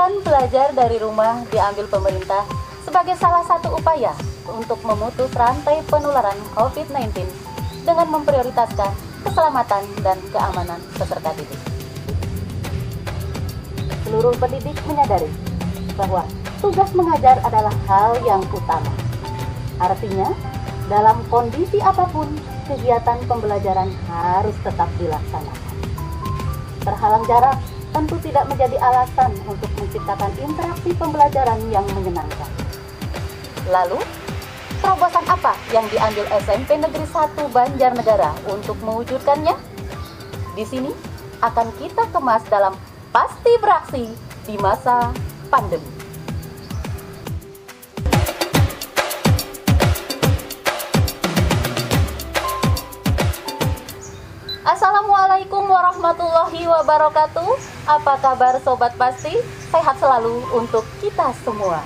Kegiatan belajar dari rumah diambil pemerintah sebagai salah satu upaya untuk memutus rantai penularan COVID-19 dengan memprioritaskan keselamatan dan keamanan peserta didik. Seluruh pendidik menyadari bahwa tugas mengajar adalah hal yang utama. Artinya, dalam kondisi apapun, kegiatan pembelajaran harus tetap dilaksanakan. Terhalang jarak tentu tidak menjadi alasan untuk menciptakan interaksi pembelajaran yang menyenangkan. Lalu, terobosan apa yang diambil SMP Negeri 1 Banjarnegara untuk mewujudkannya? Di sini akan kita kemas dalam Pasti Beraksi di masa pandemi. Assalamualaikum warahmatullahi wabarakatuh. Apa kabar Sobat Pasti? Sehat selalu untuk kita semua.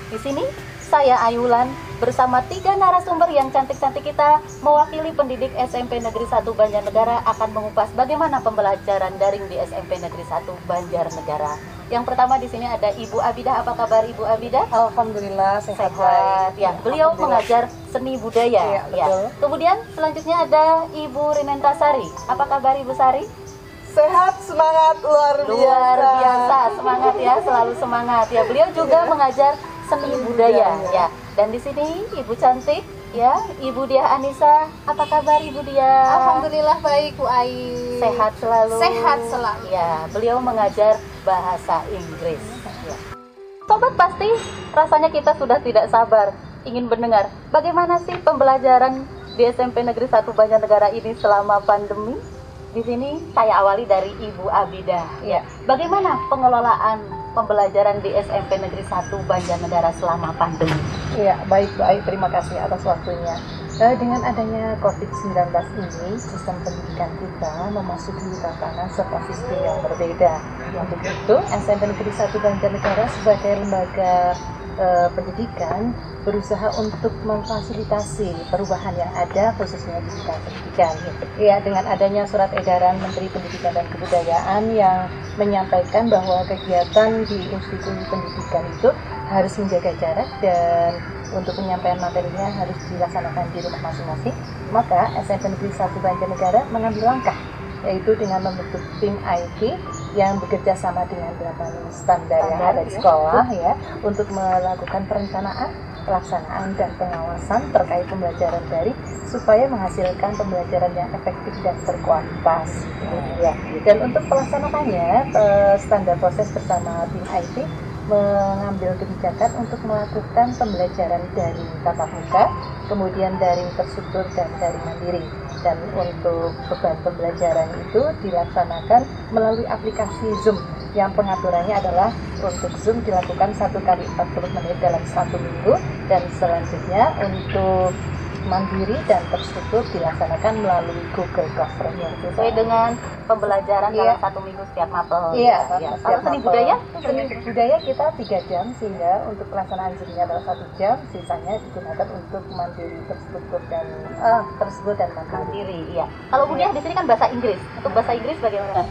Di sini saya Ayulan bersama 3 narasumber yang cantik-cantik kita mewakili pendidik SMP Negeri 1 Banjarnegara akan mengupas bagaimana pembelajaran daring di SMP Negeri 1 Banjarnegara. Yang pertama di sini ada Ibu Abidah. Apa kabar Ibu Abidah? Alhamdulillah sehat. Ya, beliau mengajar seni budaya. Ya. Kemudian selanjutnya ada Ibu Rinentasari. Apa kabar Ibu Sari? Sehat, semangat luar biasa. Semangat ya, selalu semangat ya. Beliau juga mengajar seni budaya ya. Dan di sini Ibu cantik ya, Ibu Diah Anissa. Apa kabar Ibu Diah? Alhamdulillah baik Bu Ai. Sehat selalu. Sehat selalu. Ya, beliau mengajar bahasa Inggris. Ya. Sobat Pasti, rasanya kita sudah tidak sabar ingin mendengar bagaimana sih pembelajaran di SMP Negeri 1 Banjarnegara ini selama pandemi. Di sini saya awali dari Ibu Abidah. Ya, bagaimana pengelolaan pembelajaran di SMP Negeri 1 Banjarnegara selama pandemi? Iya, baik Bu Ai, terima kasih atas waktunya. Dengan adanya COVID-19 ini, sistem pendidikan kita memasuki tatanan serta sistem yang berbeda. Untuk itu, SMP Negeri 1 Banjarnegara sebagai lembaga pendidikan berusaha untuk memfasilitasi perubahan yang ada khususnya di bidang pendidikan. Ya, dengan adanya surat edaran Menteri Pendidikan dan Kebudayaan yang menyampaikan bahwa kegiatan di institusi pendidikan itu harus menjaga jarak dan untuk penyampaian materinya harus dilaksanakan di rumah masing-masing, maka SMP Negeri 1 Banjarnegara mengambil langkah yaitu dengan membentuk tim IT yang bekerja sama dengan 8 standar yang ada di sekolah ya untuk melakukan perencanaan, pelaksanaan dan pengawasan terkait pembelajaran daring supaya menghasilkan pembelajaran yang efektif dan berkualitas ya. Dan untuk pelaksanaannya standar proses bersama tim IT mengambil kebijakan untuk melakukan pembelajaran daring tatap muka, kemudian daring terstruktur dan daring mandiri. Dan untuk beban pembelajaran itu dilaksanakan melalui aplikasi Zoom yang pengaturannya adalah untuk Zoom dilakukan 1 kali 40 menit dalam 1 minggu dan selanjutnya untuk mandiri dan terstruktur dilaksanakan melalui Google Classroom sesuai dengan pembelajaran dalam 1 minggu setiap mapel. Iya. Kalau seni budaya? Seni budaya kita 3 jam sehingga untuk pelaksanaan Zoom-nya adalah 1 jam, sisanya digunakan untuk mandiri terstruktur dan mandiri. Iya. Kalau Budiah di sini kan bahasa Inggris. Untuk bahasa Inggris bagaimana?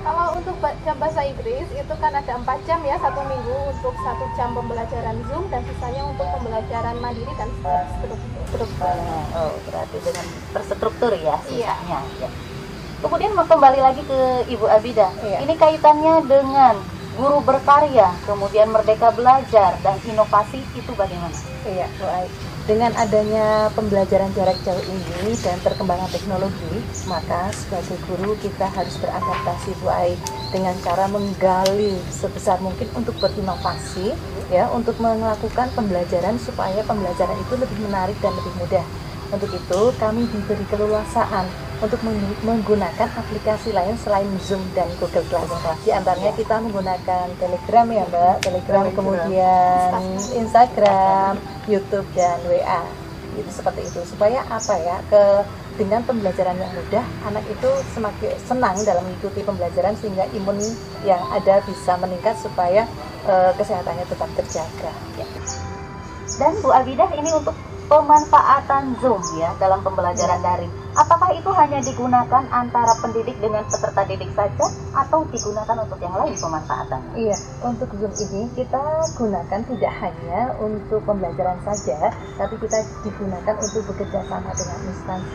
Kalau untuk jam bahasa Inggris itu kan ada 4 jam ya 1 minggu untuk 1 jam pembelajaran Zoom dan sisanya untuk pembelajaran mandiri dan terstruktur. Oh, berarti dengan terstruktur ya sisanya. Iya. Ya. Kemudian kembali lagi ke Ibu Abidah. Iya. Ini kaitannya dengan guru berkarya, kemudian merdeka belajar dan inovasi itu bagaimana? Iya, baik. Dengan adanya pembelajaran jarak jauh ini dan perkembangan teknologi, maka sebagai guru kita harus beradaptasi Bu Ai dengan cara menggali sebesar mungkin untuk berinovasi ya, untuk melakukan pembelajaran supaya pembelajaran itu lebih menarik dan lebih mudah. Untuk itu kami diberi keleluasaan untuk menggunakan aplikasi lain selain Zoom dan Google Class. Di antaranya kita menggunakan Telegram ya Mbak, Telegram kemudian Instagram, YouTube dan WA. Itu seperti itu supaya apa ya, dengan pembelajaran yang mudah anak itu semakin senang dalam mengikuti pembelajaran sehingga imun yang ada bisa meningkat supaya kesehatannya tetap terjaga. Dan Bu Abidah ini untuk pemanfaatan Zoom ya dalam pembelajaran daring. Apakah itu hanya digunakan antara pendidik dengan peserta didik saja atau digunakan untuk yang lain pemanfaatannya? Iya, untuk Zoom ini kita gunakan tidak hanya untuk pembelajaran saja, tapi kita digunakan untuk bekerja sama dengan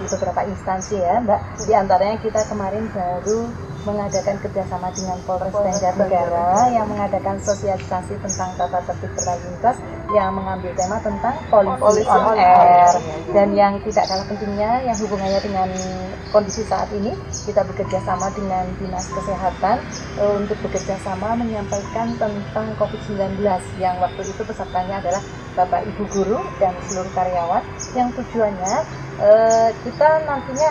beberapa instansi ya, Mbak. Di antaranya kita kemarin baru mengadakan kerjasama dengan Polres Banjarnegara yang mengadakan sosialisasi tentang tata tertib berlalu lintas yang mengambil tema tentang polisi on air. Dan yang tidak kalah pentingnya yang hubungannya dengan kondisi saat ini, kita bekerja sama dengan Dinas Kesehatan untuk bekerja sama menyampaikan tentang COVID-19 yang waktu itu pesertanya adalah Bapak Ibu guru dan seluruh karyawan, yang tujuannya kita nantinya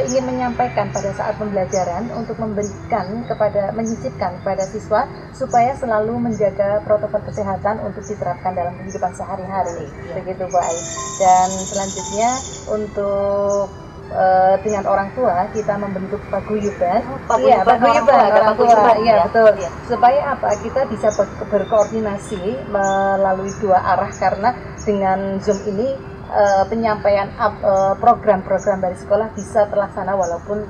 ingin menyampaikan pada saat pembelajaran untuk menyisipkan kepada siswa supaya selalu menjaga protokol kesehatan untuk diterapkan dalam kehidupan sehari-hari. Begitu Bu Ai. Dan selanjutnya untuk dengan orang tua kita membentuk paguyuban. Iya, paguyuban orang tua. Iya, betul. Ya. Supaya apa? Kita bisa berkoordinasi melalui dua arah, karena dengan Zoom ini penyampaian program-program dari sekolah bisa terlaksana walaupun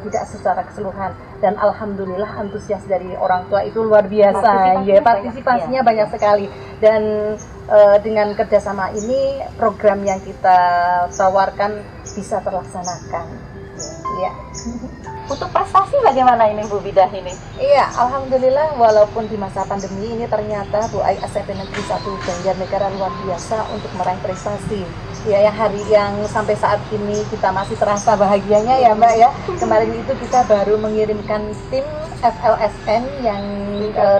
tidak secara keseluruhan. Dan alhamdulillah antusias dari orang tua itu luar biasa. Partisipasinya banyak sekali. Dan dengan kerjasama ini program yang kita tawarkan bisa terlaksanakan. Ya. Untuk prestasi bagaimana ini Bu Bidah ini? Iya, alhamdulillah walaupun di masa pandemi ini ternyata Bu Ai SMP Negeri 1 Banjarnegara luar biasa untuk meraih prestasi. Ya, yang sampai saat ini kita masih terasa bahagianya ya Mbak ya. Kemarin itu kita baru mengirimkan tim FLSN yang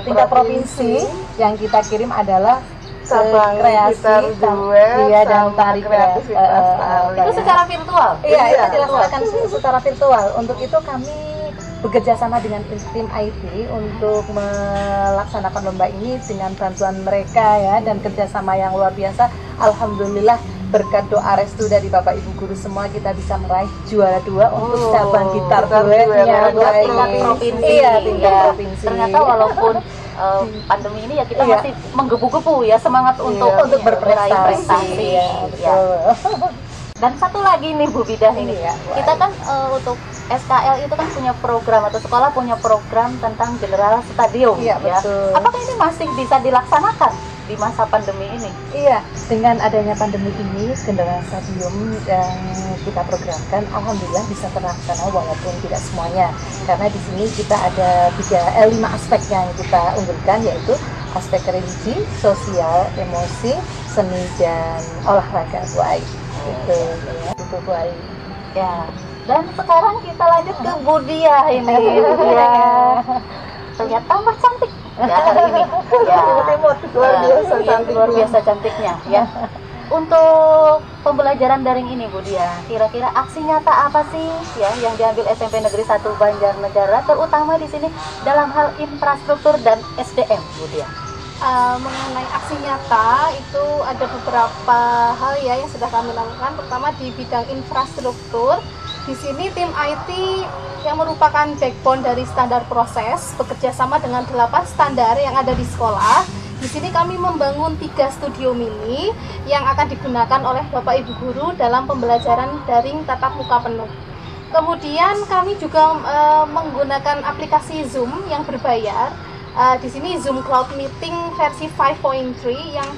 tingkat provinsi, yang kita kirim adalah kreasi dan tari kreativitas. Itu secara virtual? Iya, itu dilaksanakan secara virtual. Untuk itu kami bekerja sama dengan tim IT untuk melaksanakan lomba ini dengan bantuan mereka ya, dan kerjasama yang luar biasa. Alhamdulillah berkat doa restu dari Bapak Ibu guru semua kita bisa meraih juara 2 untuk cabang gitar duetnya tingkat provinsi. Iya, tingkat provinsi. Ternyata walaupun pandemi ini ya kita masih menggebu-gebu ya semangat untuk berprestasi. Ya. Dan satu lagi nih Bu Bidah ini, kita kan untuk SKL itu kan punya program, atau sekolah punya program tentang General Stadium. Iya, betul. Apakah ini masih bisa dilaksanakan di masa pandemi ini? Iya, dengan adanya pandemi ini General Stadium yang kita programkan alhamdulillah bisa terlaksana walaupun tidak semuanya, karena di sini kita ada 5 aspek yang kita unggulkan, yaitu aspek religi, sosial, emosi, seni, dan olahraga Bu Ai. Itu Bu Ai. Ya. Dan sekarang kita lanjut ke Bu Diah ini. Ya. Terlihat tambah cantik ya hari ini. Ya. Luar biasa cantiknya ya. Untuk pembelajaran daring ini Bu Diah, kira-kira aksi nyata apa sih ya yang diambil SMP Negeri 1 Banjarnegara, terutama di sini dalam hal infrastruktur dan SDM Bu Diah? Mengenai aksi nyata itu ada beberapa hal ya yang sudah kami lakukan. Pertama di bidang infrastruktur, di sini tim IT yang merupakan backbone dari standar proses bekerja sama dengan 8 standar yang ada di sekolah. Di sini kami membangun 3 studio mini yang akan digunakan oleh Bapak Ibu guru dalam pembelajaran daring tatap muka penuh. Kemudian kami juga menggunakan aplikasi Zoom yang berbayar. Di sini Zoom Cloud Meeting versi 5.3 yang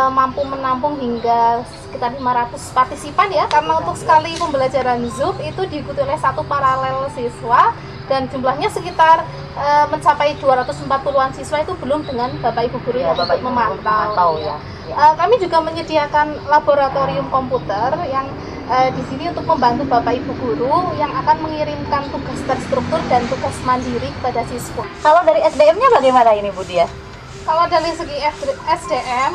mampu menampung hingga sekitar 500 partisipan ya, karena untuk sekali pembelajaran Zoom itu diikuti oleh 1 paralel siswa dan jumlahnya sekitar mencapai 240-an siswa, itu belum dengan Bapak Ibu guru yang untuk memantau ya. Kami juga menyediakan laboratorium komputer yang di sini untuk membantu Bapak Ibu guru yang akan mengirimkan tugas terstruktur dan tugas mandiri kepada siswa. Kalau dari SDM-nya bagaimana ini Bu Diah? Kalau dari segi SDM,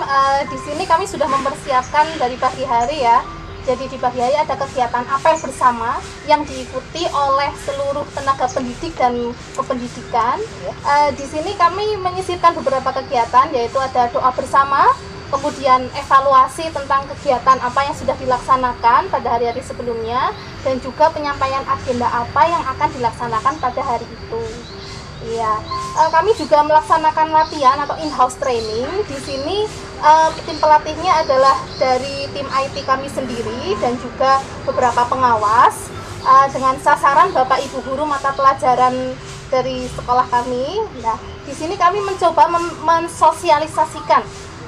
di sini kami sudah mempersiapkan dari pagi hari ya. Jadi di pagi hari ada kegiatan apel bersama yang diikuti oleh seluruh tenaga pendidik dan kependidikan. Di sini kami menyisipkan beberapa kegiatan, yaitu ada doa bersama, kemudian evaluasi tentang kegiatan apa yang sudah dilaksanakan pada hari-hari sebelumnya, dan juga penyampaian agenda apa yang akan dilaksanakan pada hari itu. Iya, kami juga melaksanakan latihan atau in-house training. Di sini tim pelatihnya adalah dari tim IT kami sendiri dan juga beberapa pengawas dengan sasaran Bapak Ibu guru mata pelajaran dari sekolah kami. Nah, di sini kami mencoba mensosialisasikan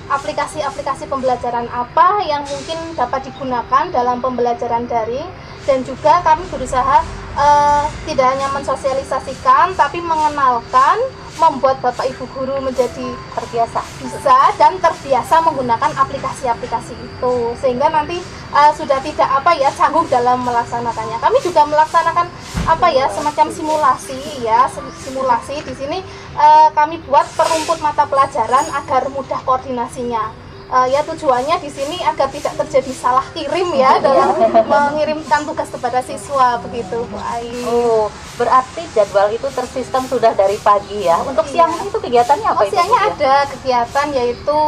aplikasi-aplikasi pembelajaran apa yang mungkin dapat digunakan dalam pembelajaran daring, dan juga kami berusaha tidak hanya mensosialisasikan tapi mengenalkan, membuat Bapak Ibu guru menjadi bisa dan terbiasa menggunakan aplikasi-aplikasi itu, sehingga nanti sudah tidak canggung dalam melaksanakannya. Kami juga melaksanakan semacam simulasi di sini. Kami buat perumput mata pelajaran agar mudah koordinasinya. Tujuannya di sini agar tidak terjadi salah kirim ya dalam mengirimkan tugas kepada siswa begitu, Bu Ai. Oh, berarti jadwal itu tersistem sudah dari pagi ya. Untuk siang itu kegiatannya apa? Siangnya ada kegiatan yaitu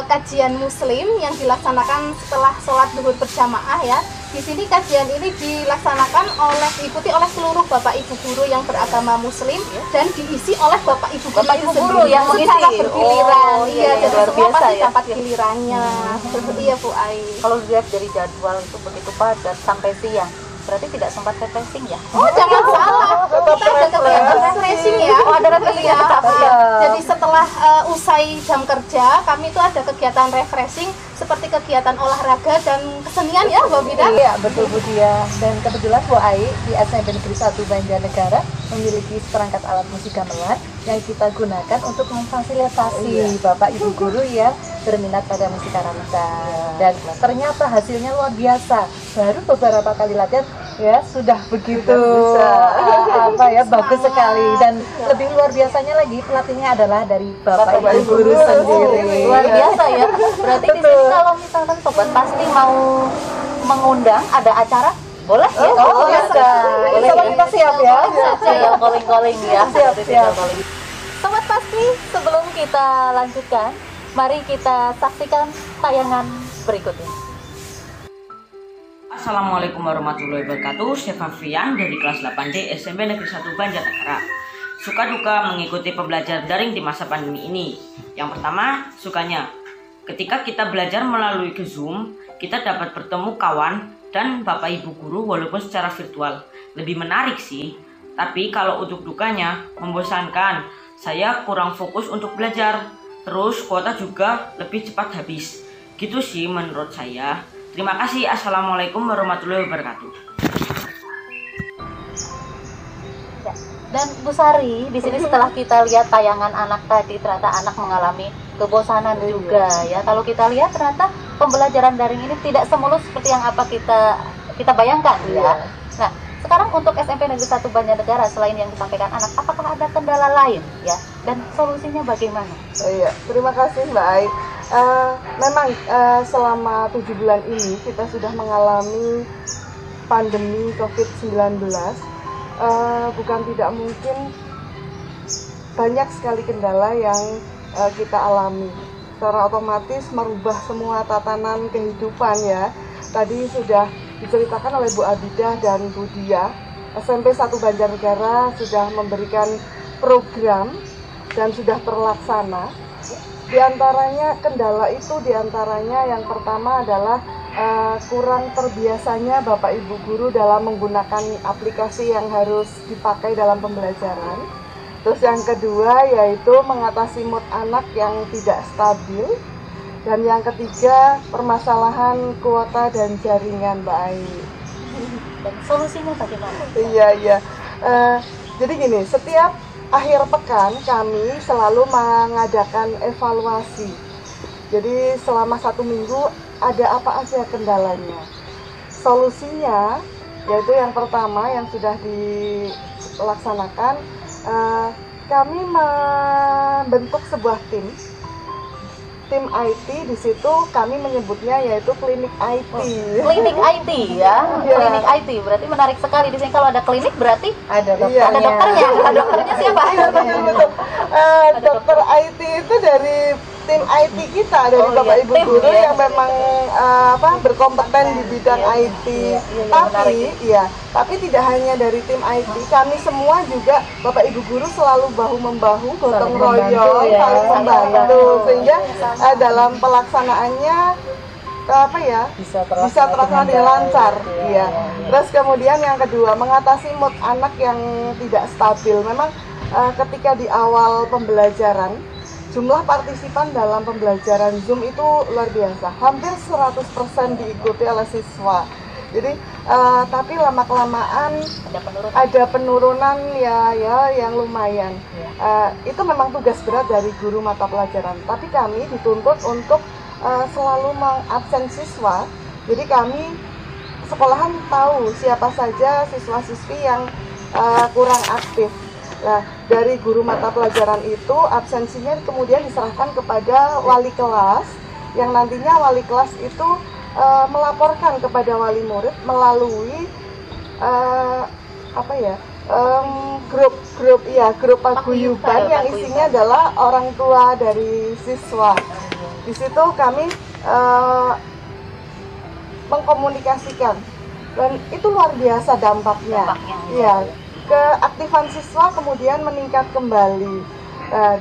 kajian muslim yang dilaksanakan setelah sholat zuhur berjamaah ya. Di sini kajian ini diikuti oleh seluruh Bapak Ibu guru yang beragama Muslim dan diisi oleh Bapak Ibu guru yang secara bergiliran. Iya, jadi luar semua biasa pasti ya. dapat gilirannya. Iya, Bu Ai. Kalau dilihat dari jadwal itu begitu padat sampai siang, berarti tidak sempat refreshing ya? Oh, jangan salah. Kita ada kegiatan refreshing ya. Oh, ada refreshing ya. Jadi setelah usai jam kerja, kami itu ada kegiatan refreshing seperti kegiatan olahraga dan kesenian ya, Mbak Bida. Iya, betul Bu Dia. Dan kebetulan Bu Ai di SMP Negeri 1 Banjarnegara memiliki seperangkat alat musik gamelan yang kita gunakan untuk memfasilitasi Bapak Ibu guru yang berminat pada musik karamita. Dan ternyata hasilnya luar biasa. Baru beberapa kali latihan ya sudah begitu bagus sekali, dan lebih luar biasanya lagi pelatihnya adalah dari Bapak Ibu guru sendiri. Luar biasa ya. Berarti di sini kalau misalkan sobat pasti mau mengundang ada acara, boleh ya? Oh, bisa. Boleh Sobat kita siap ya. Siap calling ya. Siap. Sobat pasti, sebelum kita lanjutkan, mari kita saksikan tayangan berikut ini. Assalamualaikum warahmatullahi wabarakatuh. Saya Fafian dari kelas 8D SMP Negeri 1 Banjarnegara. Suka duka mengikuti pembelajaran daring di masa pandemi ini. Yang pertama, sukanya ketika kita belajar melalui ke Zoom, kita dapat bertemu kawan dan Bapak Ibu guru walaupun secara virtual. Lebih menarik sih. Tapi kalau untuk dukanya membosankan. Saya kurang fokus untuk belajar. Terus kuota juga lebih cepat habis. Gitu sih menurut saya. Terima kasih. Assalamualaikum warahmatullahi wabarakatuh. Dan Bu Sari, di sini setelah kita lihat tayangan anak tadi, ternyata anak mengalami kebosanan juga ya. Kalau kita lihat ternyata pembelajaran daring ini tidak semulus seperti yang apa kita bayangkan ya. Nah, sekarang untuk SMP Negeri 1 Banjarnegara, selain yang disampaikan anak, apakah ada kendala lain ya? Dan solusinya bagaimana? Iya, terima kasih Mbak Ai. Memang selama 7 bulan ini kita sudah mengalami pandemi COVID-19. Bukan tidak mungkin banyak sekali kendala yang kita alami. Secara otomatis merubah semua tatanan kehidupan ya. Tadi sudah diceritakan oleh Bu Abidah dan Bu Dia. SMP 1 Banjarnegara sudah memberikan program dan sudah terlaksana. Di antaranya kendala itu yang pertama adalah kurang terbiasanya Bapak Ibu guru dalam menggunakan aplikasi yang harus dipakai dalam pembelajaran. Terus yang kedua yaitu mengatasi mood anak yang tidak stabil. Dan yang ketiga permasalahan kuota dan jaringan, Mbak Ai. Dan solusinya bagaimana? Iya. Jadi gini, setiap akhir pekan kami selalu mengadakan evaluasi. Jadi selama 1 minggu ada apa aja kendalanya. Solusinya yaitu yang pertama yang sudah dilaksanakan, kami membentuk sebuah tim IT. Di situ kami menyebutnya yaitu klinik IT. Klinik IT ya. Klinik IT berarti menarik sekali. Di sini kalau ada klinik berarti Ada dokternya. ada dokternya. Ada dokternya siapa? Betul. Dokter IT itu dari tim IT kita dari Bapak Ibu tim, guru ya. yang memang berkompeten di bidang IT. Tapi tidak hanya dari tim IT, kami semua juga Bapak Ibu guru selalu bahu membahu, gotong royong, saling membantu sehingga dalam pelaksanaannya bisa terlaksana dengan lancar. Iya. Terus kemudian yang kedua, mengatasi mood anak yang tidak stabil. Memang ketika di awal pembelajaran, jumlah partisipan dalam pembelajaran Zoom itu luar biasa, hampir 100% diikuti oleh siswa. Jadi tapi lama-kelamaan ada penurunan ya yang lumayan. Itu memang tugas berat dari guru mata pelajaran. Tapi kami dituntut untuk selalu mengabsen siswa. Jadi kami sekolahan tahu siapa saja siswa-siswi yang kurang aktif. Nah, dari guru mata pelajaran itu absensinya kemudian diserahkan kepada wali kelas, yang nantinya wali kelas itu melaporkan kepada wali murid melalui grup paguyuban yang isinya adalah orang tua dari siswa. Di situ kami mengkomunikasikan, dan itu luar biasa dampaknya. Iya, keaktifan siswa kemudian meningkat kembali.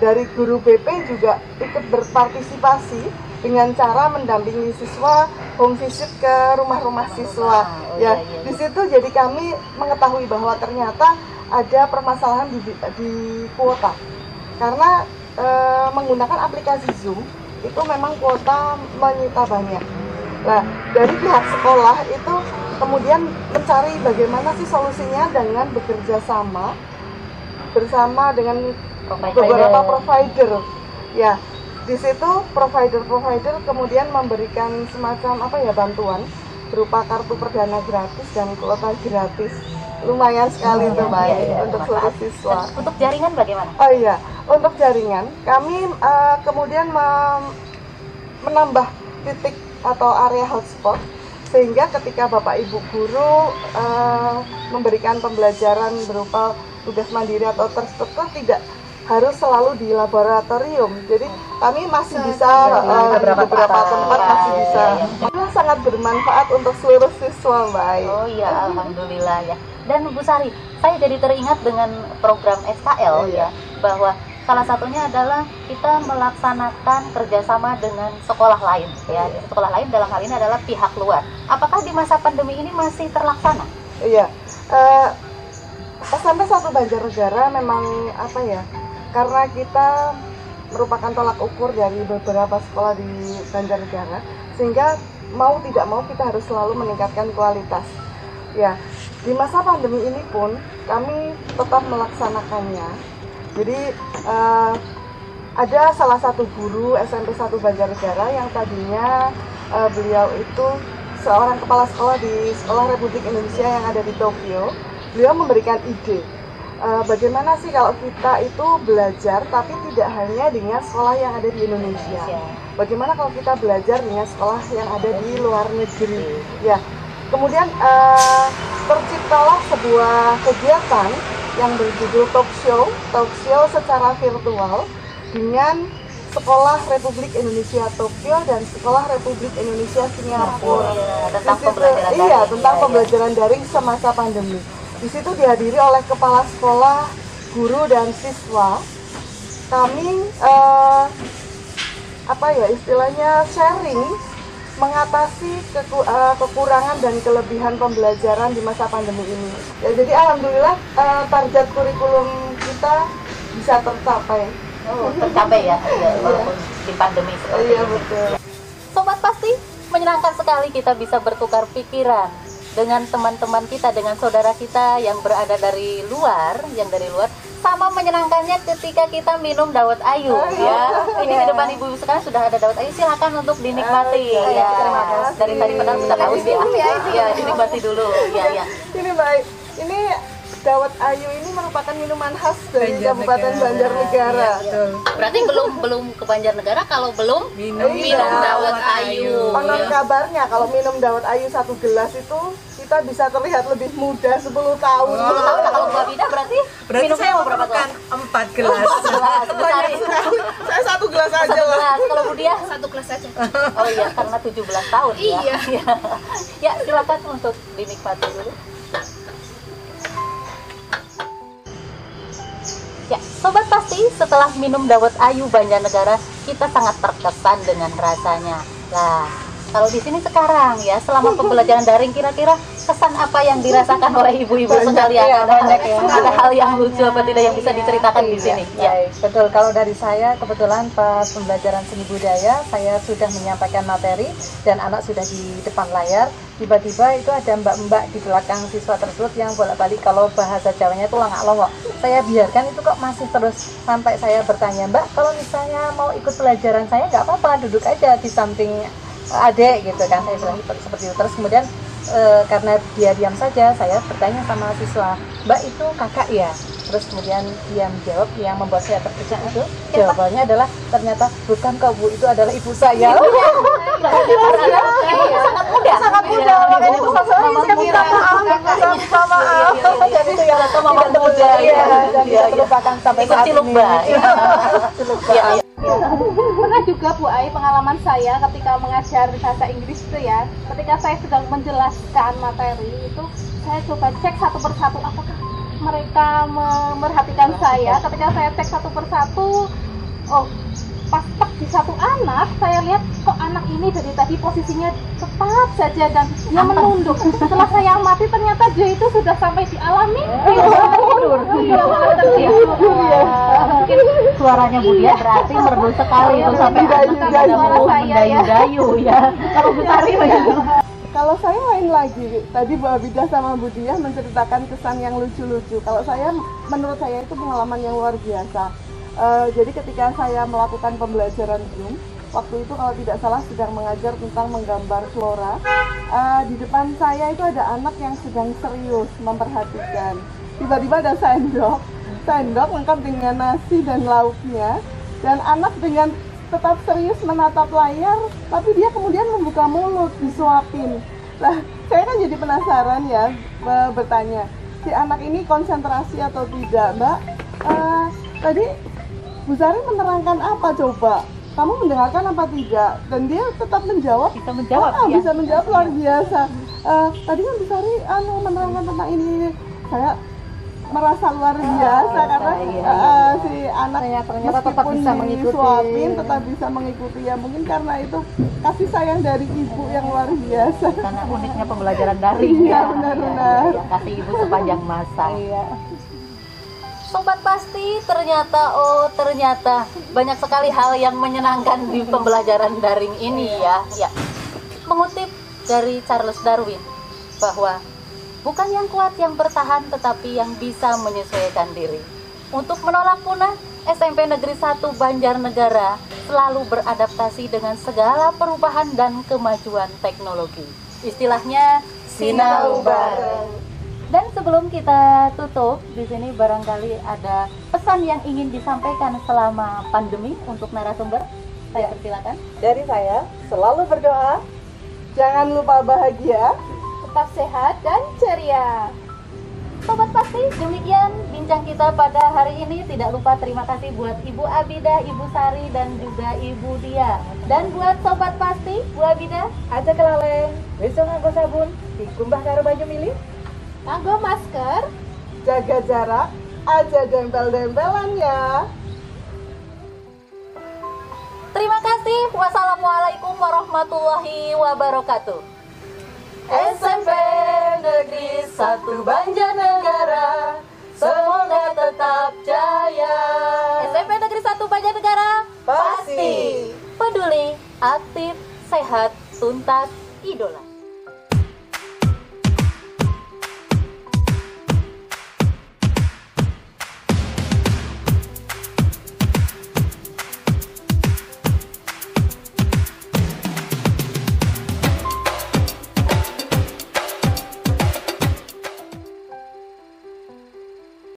Dari guru BP juga ikut berpartisipasi dengan cara mendampingi siswa home visit ke rumah-rumah siswa. Di situ jadi kami mengetahui bahwa ternyata ada permasalahan di kuota, karena menggunakan aplikasi Zoom itu memang kuota menyita banyak. Nah, dari pihak sekolah itu kemudian mencari bagaimana sih solusinya dengan bekerja sama bersama dengan beberapa provider. Ya, di situ provider kemudian memberikan semacam bantuan berupa kartu perdana gratis dan kuota gratis. Lumayan sekali tuh untuk seluruh siswa. Untuk jaringan bagaimana? Oh iya, untuk jaringan kami kemudian menambah titik atau area hotspot, sehingga ketika Bapak Ibu guru memberikan pembelajaran berupa tugas mandiri atau terstruktur tidak harus selalu di laboratorium. Jadi kami masih bisa di beberapa tempat masih bisa. Ini sangat bermanfaat untuk seluruh siswa, Mbak. Oh iya, alhamdulillah ya. Dan Bu Sari, saya jadi teringat dengan program SKL ya, bahwa salah satunya adalah kita melaksanakan kerjasama dengan sekolah lain ya. Sekolah lain dalam hal ini adalah pihak luar. Apakah di masa pandemi ini masih terlaksana? Iya, SMP 1 Banjarnegara memang karena kita merupakan tolak ukur dari beberapa sekolah di Banjarnegara, sehingga mau tidak mau kita harus selalu meningkatkan kualitas. Ya, di masa pandemi ini pun kami tetap melaksanakannya. Jadi ada salah satu guru SMP 1 Banjarnegara yang tadinya beliau itu seorang kepala sekolah di Sekolah Republik Indonesia yang ada di Tokyo. Beliau memberikan ide, bagaimana sih kalau kita itu belajar tapi tidak hanya dengan sekolah yang ada di Indonesia. Bagaimana kalau kita belajar dengan sekolah yang ada di luar negeri. Ya, kemudian terciptalah sebuah kegiatan yang berjudul talk show secara virtual dengan Sekolah Republik Indonesia Tokyo dan Sekolah Republik Indonesia Singapura. Tentang pembelajaran daring semasa pandemi. Di situ dihadiri oleh kepala sekolah, guru dan siswa. Kami istilahnya sharing mengatasi kekurangan dan kelebihan pembelajaran di masa pandemi ini. Ya, jadi alhamdulillah target kurikulum kita bisa tercapai. Tercapai ya, walaupun di pandemi seperti ini. Iya, betul. Sobat Pasti, menyenangkan sekali kita bisa bertukar pikiran dengan teman-teman kita, dengan saudara kita yang berada dari luar, sama menyenangkannya ketika kita minum dawet ayu ya. Ini di depan ibu sekarang sudah ada dawet ayu, silakan untuk dinikmati ya. Dari tadi padahal sudah haus ya. Ya, dinikmati dulu ya. Ini baik. Ini dawet ayu ini merupakan minuman khas dari Kabupaten Banjarnegara. Berarti belum ke Banjarnegara kalau belum minum dawet ayu. Konon kabarnya kalau minum dawet ayu 1 gelas itu kita kita bisa terlihat lebih muda 10 tahun. 10 tahun kalau Mbak Bida berarti minum saya berapa tuh? memerlukan 4 gelas. Banyak sekali. Saya 1 gelas aja lah. Kalau Bu Dia? 1 gelas aja. Oh iya, karena 17 tahun ya. Iya. Ya, silakan untuk dinikmati dulu. Ya, Sobat Pasti, setelah minum dawet ayu Banjarnegara, kita sangat terkesan dengan rasanya. Lah, kalau di sini sekarang ya, selama pembelajaran daring, kira-kira kesan apa yang dirasakan oleh ibu-ibu sekalian? ya, banyak ya. Ada hal yang lucu apa tidak yang bisa diceritakan di sini? Ya. Baik, betul. Kalau dari saya, kebetulan pas pembelajaran seni budaya, saya sudah menyampaikan materi dan anak sudah di depan layar. Tiba-tiba itu ada mbak-mbak di belakang siswa tersebut yang bolak-balik, kalau bahasa Jawanya itu langak-longok. Saya biarkan itu kok masih terus, sampai saya bertanya, Mbak, kalau misalnya mau ikut pelajaran saya nggak apa-apa, duduk aja di samping adik gitu kan, saya bilang seperti itu. Terus kemudian karena dia diam saja, saya bertanya sama siswa, Mbak itu kakak ya? Terus kemudian dia menjawab, yang membuat saya terkejut itu jawabannya adalah ternyata bukan kok Bu, itu adalah ibu saya. Sangat muda, makanya Bu saya minta maaf. Jadi itu yang tidak muda ya, dan tidak terlupakan sampai saat ini. Pernah juga Bu Ai, pengalaman saya ketika mengajar bahasa Inggris itu ya, ketika saya sedang menjelaskan materi itu, saya coba cek satu persatu apakah mereka memerhatikan saya. Ketika saya cek satu persatu, oh pas tek di satu anak, saya lihat kok anak ini dari tadi posisinya tetap saja dan dia menunduk. Setelah saya amati, ternyata dia itu sudah sampai di alam mimpi. Iya, Mungkin suaranya Bu Dia berarti merdu sekali itu sampai mendayu-dayu ya. Kalau Bu Tari Kalau saya lain lagi, tadi Bu Abidah sama Bu Diah menceritakan kesan yang lucu-lucu. Kalau saya, menurut saya itu pengalaman yang luar biasa. Jadi ketika saya melakukan pembelajaran Zoom, waktu itu kalau tidak salah sedang mengajar tentang menggambar flora, di depan saya itu ada anak yang sedang serius memperhatikan. Tiba-tiba ada sendok lengkap dengan nasi dan lauknya, dan anak dengan tetap serius menatap layar, tapi dia kemudian membuka mulut, disuapin. Nah, saya kan jadi penasaran ya, bertanya, si anak ini konsentrasi atau tidak, Mbak? Tadi Bu Sari menerangkan apa coba? Kamu mendengarkan apa tidak? Dan dia tetap menjawab. Bisa menjawab ya? Bisa menjawab, luar biasa. Tadi kan Bu Sari menerangkan tentang ini. Saya merasa luar biasa karena si anak ternyata tetap bisa mengikuti, disuapin, tetap bisa mengikuti ya, mungkin karena itu kasih sayang dari ibu yang luar biasa. Karena uniknya pembelajaran daring Iya, ya. benar-benar. Ya, kasih ibu sepanjang masa. Iya. Sobat Pasti, ternyata banyak sekali hal yang menyenangkan di pembelajaran daring ini ya. Ya. Mengutip dari Charles Darwin bahwa bukan yang kuat yang bertahan, tetapi yang bisa menyesuaikan diri. Untuk menolak punah, SMP Negeri 1 Banjarnegara selalu beradaptasi dengan segala perubahan dan kemajuan teknologi. Istilahnya sinau bareng. Dan sebelum kita tutup, di sini barangkali ada pesan yang ingin disampaikan selama pandemi untuk narasumber. Saya persilakan. Dari saya, selalu berdoa, jangan lupa bahagia, tetap sehat dan ceria. Sobat Pasti, demikian bincang kita pada hari ini. Tidak lupa terima kasih buat Ibu Abidah, Ibu Sari, dan juga Ibu Dia. Dan buat Sobat Pasti, Bu Abidah, Aja kelaleng, besok nganggo sabun, dikumbah karo baju milih. Nganggo masker, jaga jarak, aja dempel-dempelan ya. terima kasih. Wassalamualaikum warahmatullahi wabarakatuh. SMP Negeri 1 Banjarnegara, semoga tetap jaya. SMP Negeri 1 Banjarnegara, Pasti. peduli, aktif, sehat, tuntas, idola.